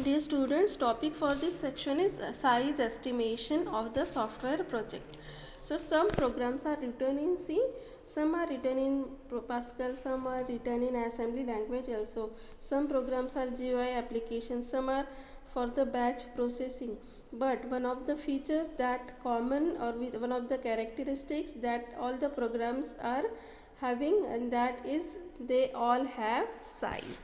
Dear students, topic for this section is size estimation of the software project. So some programs are written in C, some are written in Pascal, some are written in assembly language also. Some programs are GUI applications, some are for the batch processing. But one of the features that common, or one of the characteristics that all the programs are having, and that is they all have size.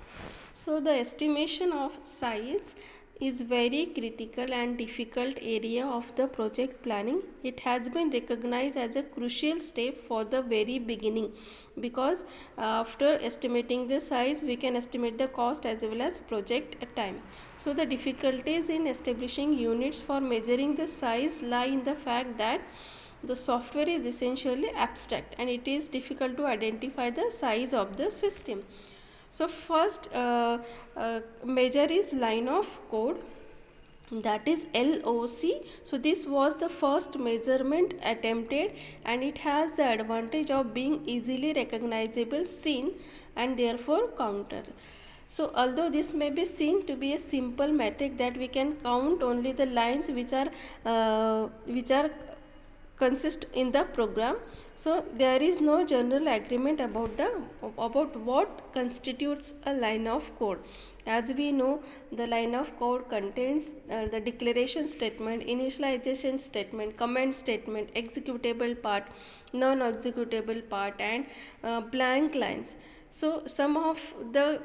So the estimation of size is very critical and difficult area of the project planning. It has been recognized as a crucial step for the very beginning, because after estimating the size we can estimate the cost as well as project time. So the difficulties in establishing units for measuring the size lie in the fact that the software is essentially abstract and it is difficult to identify the size of the system. So first measure is line of code, that is LOC. So this was the first measurement attempted and it has the advantage of being easily recognizable, seen and therefore counted. So although this may be seen to be a simple metric that we can count only the lines which are consist in the program, so there is no general agreement about what constitutes a line of code. As we know, the line of code contains the declaration statement, initialization statement, comment statement, executable part, non-executable part, and blank lines. So some of the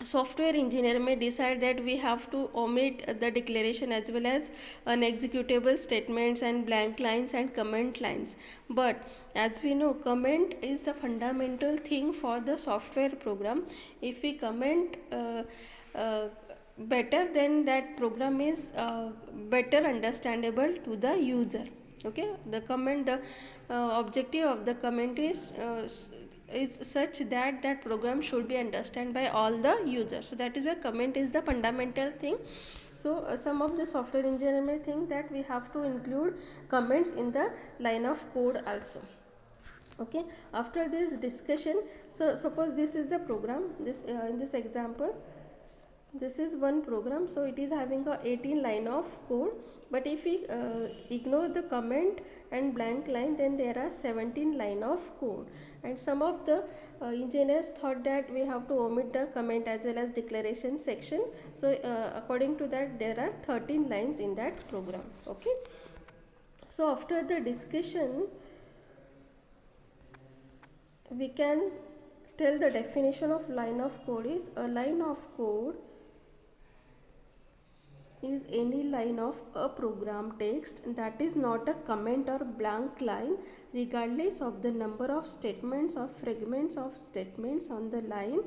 software engineer may decide that we have to omit the declaration as well as unexecutable statements and blank lines and comment lines. But as we know, comment is the fundamental thing for the software program. If we comment better, then that program is better understandable to the user. Okay, the comment, the objective of the comment is such that that program should be understood by all the users. So that is why comment is the fundamental thing. So some of the software engineer may think that we have to include comments in the line of code also. Okay, after this discussion, so suppose this is the program, this in this example this is one program, so it is having a 18 line of code. But if we ignore the comment and blank line, then there are 17 line of code. And some of the engineers thought that we have to omit the comment as well as declaration section. So according to that, there are 13 lines in that program. Okay, so after the discussion, we can tell the definition of line of code is: a line of code is any line of a program text that is not a comment or blank line, regardless of the number of statements or fragments of statements on the line.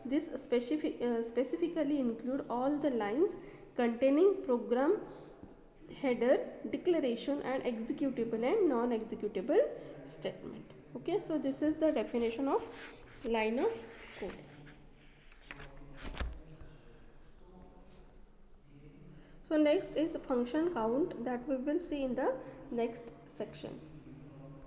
This specifically include all the lines containing program header, declaration and executable and non-executable statement. Okay, so this is the definition of line of code. So next is function count, that we will see in the next section.